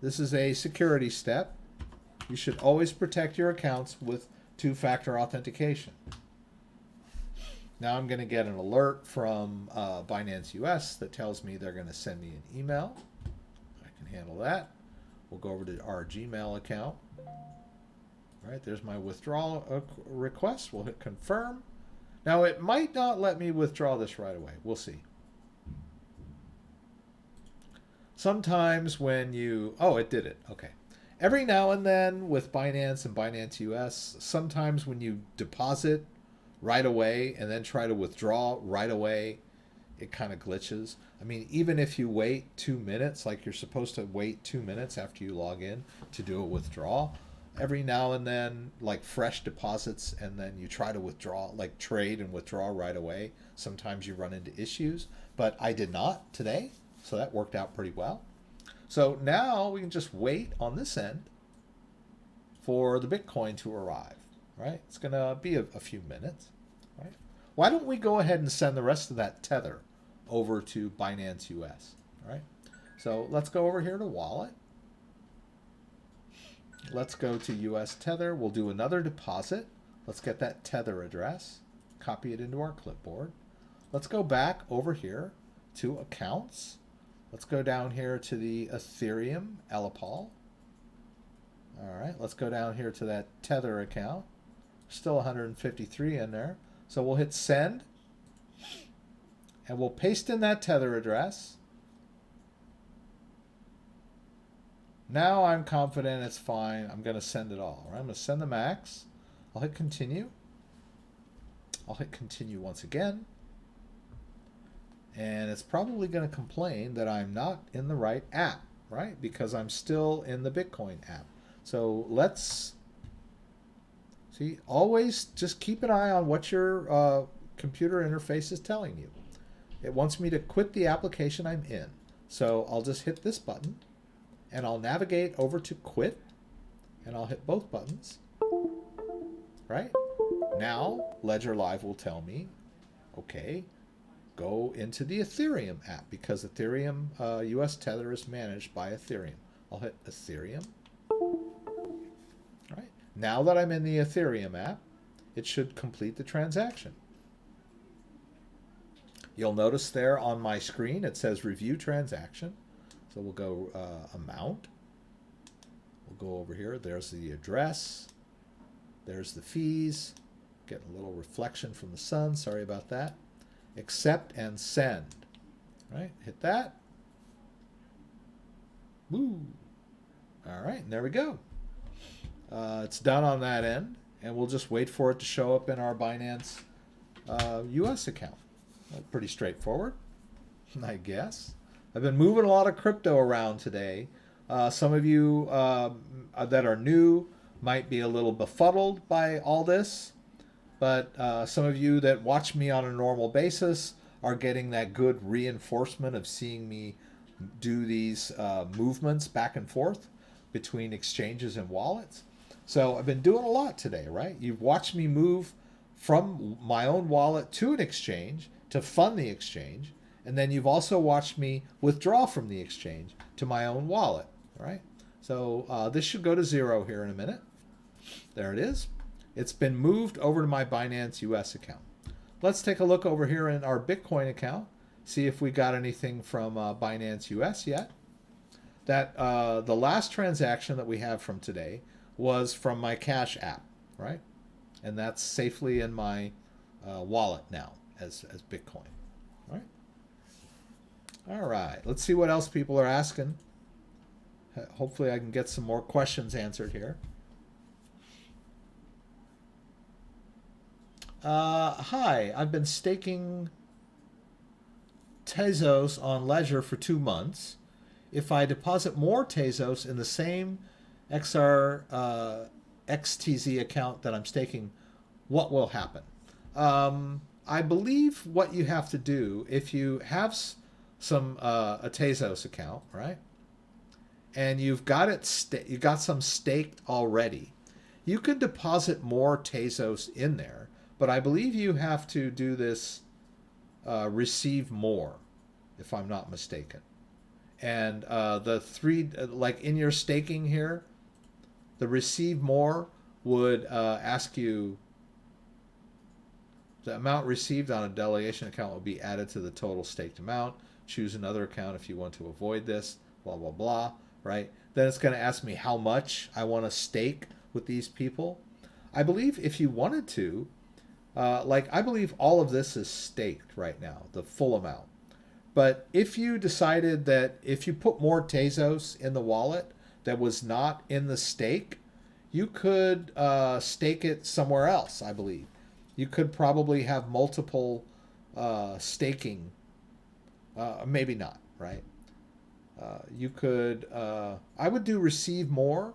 This is a security step. You should always protect your accounts with two-factor authentication. Now I'm going to get an alert from Binance US that tells me they're going to send me an email. I can handle that. We'll go over to our Gmail account. All right, there's my withdrawal request. We'll hit confirm. Now it might not let me withdraw this right away. We'll see. Sometimes when you... Oh, it did it. Okay. Every now and then with Binance and Binance US, sometimes when you deposit right away and then try to withdraw right away, it kind of glitches. I mean, even if you wait 2 minutes, like you're supposed to wait 2 minutes after you log in to do a withdrawal, every now and then, like fresh deposits, and then you try to withdraw, like trade and withdraw right away, sometimes you run into issues. But I did not today, so that worked out pretty well. So now we can just wait on this end for the Bitcoin to arrive, right? It's going to be a few minutes, right? Why don't we go ahead and send the rest of that tether over to Binance US, right? So let's go over here to wallet. Let's go to US Tether. We'll do another deposit. Let's get that tether address, copy it into our clipboard. Let's go back over here to accounts. Let's go down here to the Ethereum Elipal. All right, let's go down here to that Tether account. Still 153 in there. So we'll hit send. And we'll paste in that Tether address. Now I'm confident it's fine. I'm going to send it all. Right? I'm going to send the max. I'll hit continue. I'll hit continue once again. And it's probably going to complain that I'm not in the right app, right? Because I'm still in the Bitcoin app. So let's see, always just keep an eye on what your computer interface is telling you. It wants me to quit the application I'm in. So I'll just hit this button and I'll navigate over to quit and I'll hit both buttons, right? Now Ledger Live will tell me, okay, go into the Ethereum app because Ethereum US Tether is managed by Ethereum. I'll hit Ethereum. All right. Now that I'm in the Ethereum app, it should complete the transaction. You'll notice there on my screen it says review transaction. So we'll go amount. We'll go over here. There's the address. There's the fees. Getting a little reflection from the sun. Sorry about that. Accept and send. Right? Hit that. Woo. All right, and there we go. It's done on that end, and we'll just wait for it to show up in our Binance US account. Pretty straightforward, I guess. I've been moving a lot of crypto around today. Some of you that are new might be a little befuddled by all this, but some of you that watch me on a normal basis are getting that good reinforcement of seeing me do these movements back and forth between exchanges and wallets. So I've been doing a lot today, right? You've watched me move from my own wallet to an exchange to fund the exchange, and then you've also watched me withdraw from the exchange to my own wallet, right? So this should go to 0 here in a minute. There it is. It's been moved over to my Binance US account. Let's take a look over here in our Bitcoin account, see if we got anything from Binance US yet. That the last transaction that we have from today was from my Cash app, right? And that's safely in my wallet now as Bitcoin, right? All right, let's see what else people are asking. Hopefully I can get some more questions answered here. Hi, I've been staking Tezos on Ledger for 2 months. If I deposit more Tezos in the same XTZ account that I'm staking, what will happen? I believe what you have to do, if you have some a Tezos account, right, and you've got it, you got some staked already, you could deposit more Tezos in there. But I believe you have to do this receive more, if I'm not mistaken. And the three, like in your staking here, the receive more would ask you, the amount received on a delegation account will be added to the total staked amount. Choose another account if you want to avoid this, blah, blah, blah, right? Then it's going to ask me how much I want to stake with these people. I believe if you wanted to, I believe all of this is staked right now, the full amount. But if you decided that if you put more Tezos in the wallet that was not in the stake, you could stake it somewhere else, I believe. You could probably have multiple staking, maybe not, right? You could, I would do receive more,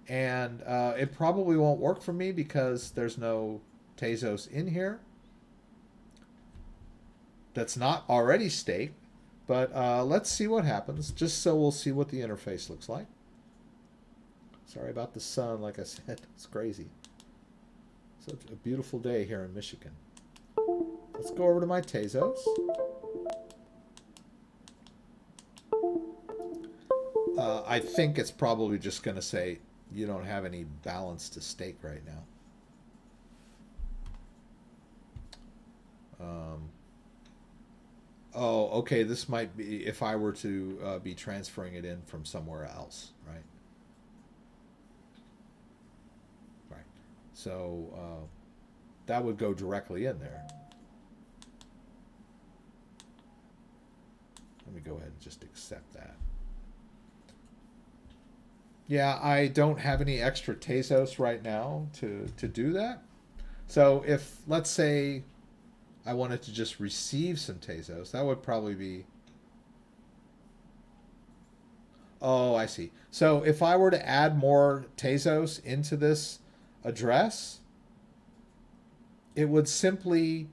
and it probably won't work for me because there's no Tezos in here that's not already staked, but let's see what happens, just so we'll see what the interface looks like. Sorry about the sun, like I said, it's crazy. Such a beautiful day here in Michigan. Let's go over to my Tezos. I think it's probably just going to say you don't have any balance to stake right now. Oh, okay, this might be if I were to be transferring it in from somewhere else, right? Right. So that would go directly in there. Let me go ahead and just accept that. Yeah, I don't have any extra Tezos right now to do that. So if, let's say, I wanted to just receive some Tezos, that would probably be... Oh, I see. So if I were to add more Tezos into this address, it would simply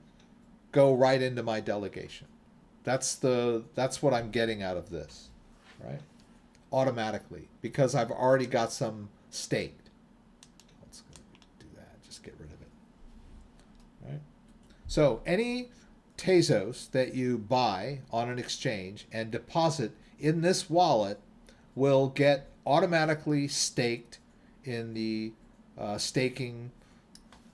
go right into my delegation. That's what I'm getting out of this, right? Automatically, because I've already got some staked. Let's do that. Just get rid of it. Right? So any Tezos that you buy on an exchange and deposit in this wallet will get automatically staked in the staking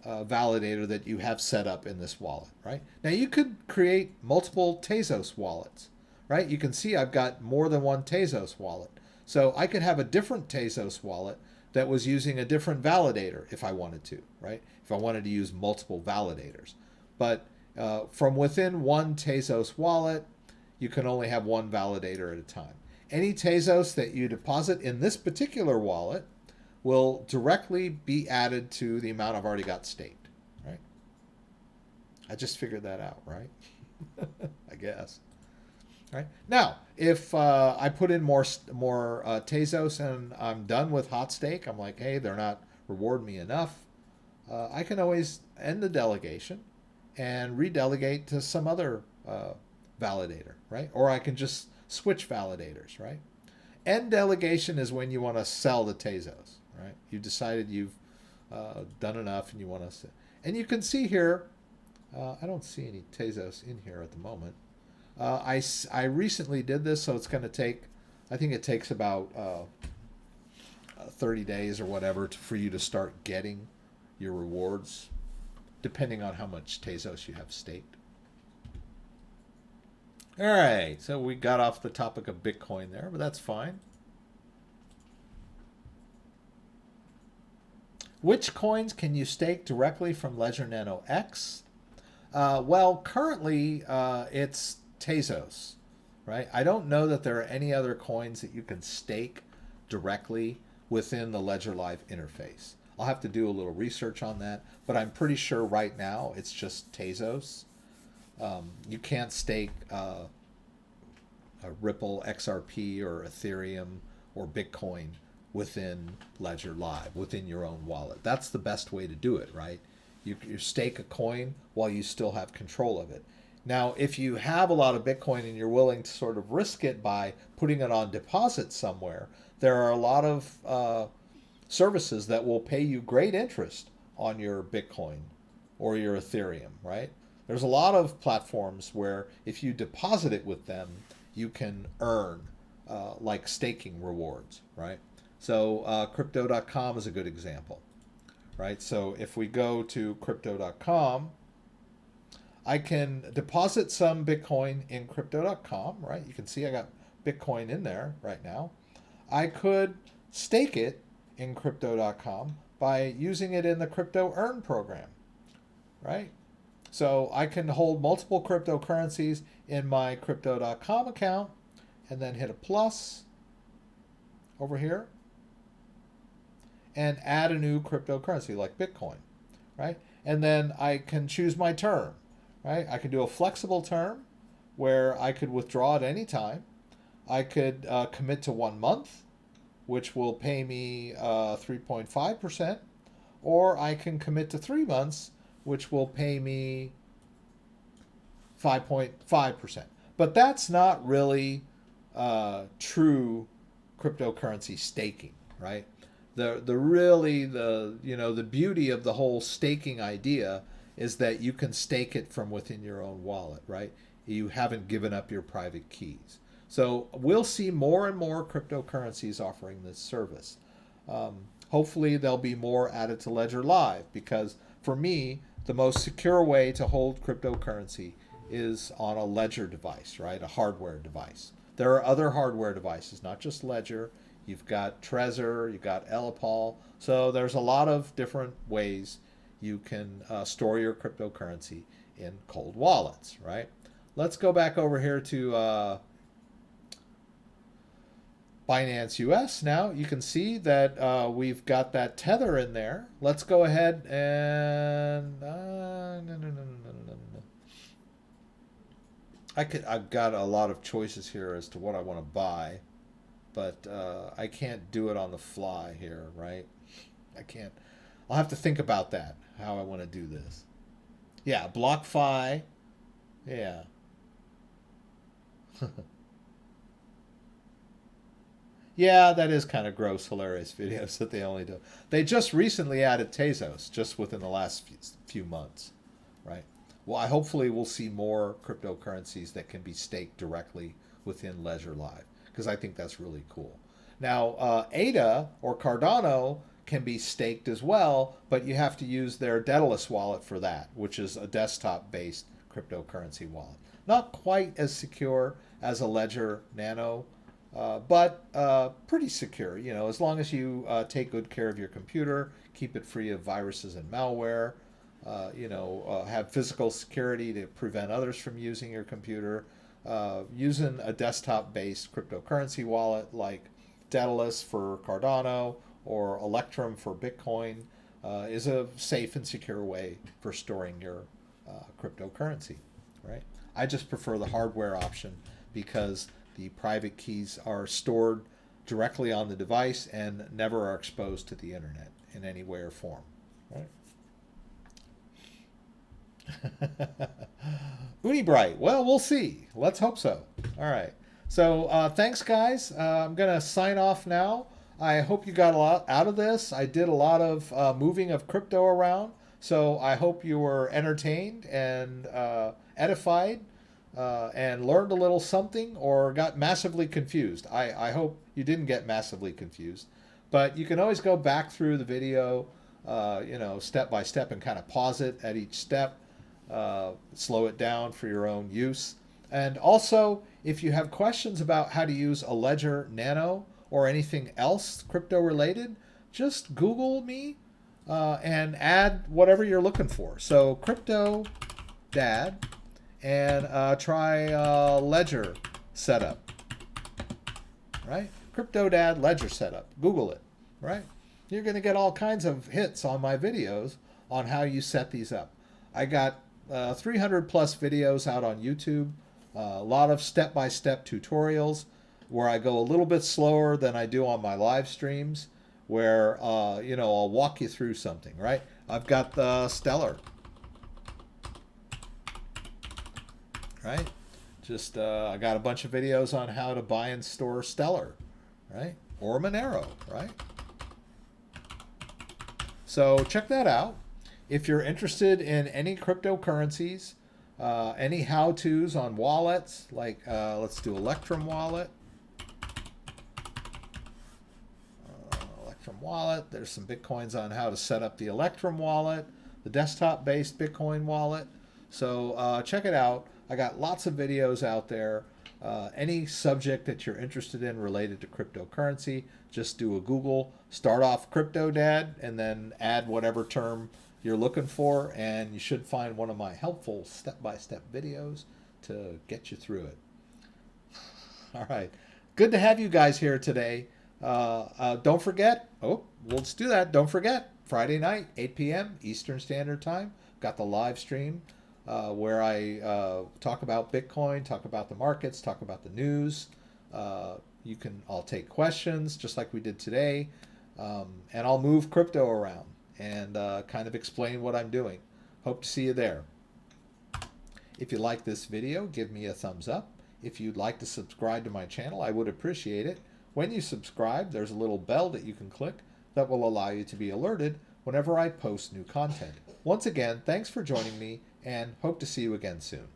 validator that you have set up in this wallet, right? Now you could create multiple Tezos wallets, right? You can see I've got more than one Tezos wallet. So I could have a different Tezos wallet that was using a different validator if I wanted to, right? If I wanted to use multiple validators. But from within one Tezos wallet, you can only have one validator at a time. Any Tezos that you deposit in this particular wallet will directly be added to the amount I've already got staked, right? I just figured that out, right? I guess. Right? Now, if I put in more Tezos and I'm done with hot stake, I'm like, hey, they're not rewarding me enough, I can always end the delegation and redelegate to some other validator, right? Or I can just switch validators, right? End delegation is when you want to sell the Tezos, right? You've decided you've done enough and you want to... And you can see here, I don't see any Tezos in here at the moment. I recently did this, so it's going to take, I think it takes about 30 days or whatever for you to start getting your rewards, depending on how much Tezos you have staked. All right, so we got off the topic of Bitcoin there, but that's fine. Which coins can you stake directly from Ledger Nano X? Well, currently it's Tezos, right? I don't know that there are any other coins that you can stake directly within the Ledger Live interface. I'll have to do a little research on that, but I'm pretty sure right now it's just Tezos. You can't stake a Ripple, XRP, or Ethereum, or Bitcoin within Ledger Live, within your own wallet. That's the best way to do it, right? You stake a coin while you still have control of it. Now, if you have a lot of Bitcoin and you're willing to sort of risk it by putting it on deposit somewhere, there are a lot of services that will pay you great interest on your Bitcoin or your Ethereum, right? There's a lot of platforms where if you deposit it with them, you can earn like staking rewards, right? So Crypto.com is a good example, right? So if we go to Crypto.com, I can deposit some Bitcoin in Crypto.com, right? You can see I got Bitcoin in there right now. I could stake it in Crypto.com by using it in the Crypto Earn program, right? So I can hold multiple cryptocurrencies in my Crypto.com account and then hit a plus over here and add a new cryptocurrency like Bitcoin, right? And then I can choose my term, right? I can do a flexible term where I could withdraw at any time. I could commit to 1 month, which will pay me 3.5%, or I can commit to 3 months, which will pay me 5.5%. But that's not really true cryptocurrency staking, right? The beauty of the whole staking idea is that you can stake it from within your own wallet, right? You haven't given up your private keys. So we'll see more and more cryptocurrencies offering this service. Hopefully there'll be more added to Ledger Live, because for me, the most secure way to hold cryptocurrency is on a Ledger device, right? A hardware device. There are other hardware devices, not just Ledger. You've got Trezor, you've got Elipal. So there's a lot of different ways you can store your cryptocurrency in cold wallets, right? Let's go back over here to Binance US now. You can see that we've got that tether in there. Let's go ahead and I've got a lot of choices here as to what I want to buy, but I can't do it on the fly here, right? I can't. I'll have to think about that, how I want to do this. Yeah, BlockFi. Yeah. Yeah, that is kind of gross, hilarious videos that they only do. They just recently added Tezos, just within the last few months, right? Well, hopefully we'll see more cryptocurrencies that can be staked directly within Ledger Live, because I think that's really cool. Now, ADA or Cardano can be staked as well, but you have to use their Daedalus wallet for that, which is a desktop-based cryptocurrency wallet. Not quite as secure as a Ledger Nano but pretty secure. You know, as long as you take good care of your computer, keep it free of viruses and malware. Have physical security to prevent others from using your computer. Using a desktop-based cryptocurrency wallet like Daedalus for Cardano or Electrum for Bitcoin is a safe and secure way for storing your cryptocurrency, right? I just prefer the hardware option because the private keys are stored directly on the device and never are exposed to the internet in any way or form, right? Unibright. Well, we'll see. Let's hope so. All right. So thanks, guys. I'm going to sign off now. I hope you got a lot out of this. I did a lot of moving of crypto around. So I hope you were entertained and edified and learned a little something or got massively confused. I hope you didn't get massively confused. But you can always go back through the video, step by step and kind of pause it at each step. Slow it down for your own use. And also, if you have questions about how to use a ledger Nano or anything else crypto related, just Google me and add whatever you're looking for. So CryptoDad and try ledger setup, right? CryptoDad ledger setup. Google it, right? You're going to get all kinds of hits on my videos on how you set these up. I got 300 plus videos out on YouTube, a lot of step-by-step tutorials where I go a little bit slower than I do on my live streams, where I'll walk you through something, right? I've got the Stellar, right? Just I got a bunch of videos on how to buy and store Stellar, right? Or Monero, right? So check that out. If you're interested in any cryptocurrencies, any how-tos on wallets, like let's do Electrum wallet. Electrum wallet. There's some Bitcoins on how to set up the Electrum wallet, the desktop-based Bitcoin wallet. So check it out. I got lots of videos out there. Any subject that you're interested in related to cryptocurrency, just do a Google. Start off CryptoDad and then add whatever term you're looking for, and you should find one of my helpful step-by-step videos to get you through it. All right. Good to have you guys here today. Don't forget, let's do that. Don't forget, Friday night, 8 p.m. Eastern Standard Time. Got the live stream where I talk about Bitcoin, talk about the markets, talk about the news. I'll take questions just like we did today, and I'll move crypto around and kind of explain what I'm doing. Hope to see you there. If you like this video, give me a thumbs up. If you'd like to subscribe to my channel, I would appreciate it. When you subscribe, there's a little bell that you can click that will allow you to be alerted whenever I post new content. Once again, thanks for joining me, and hope to see you again soon.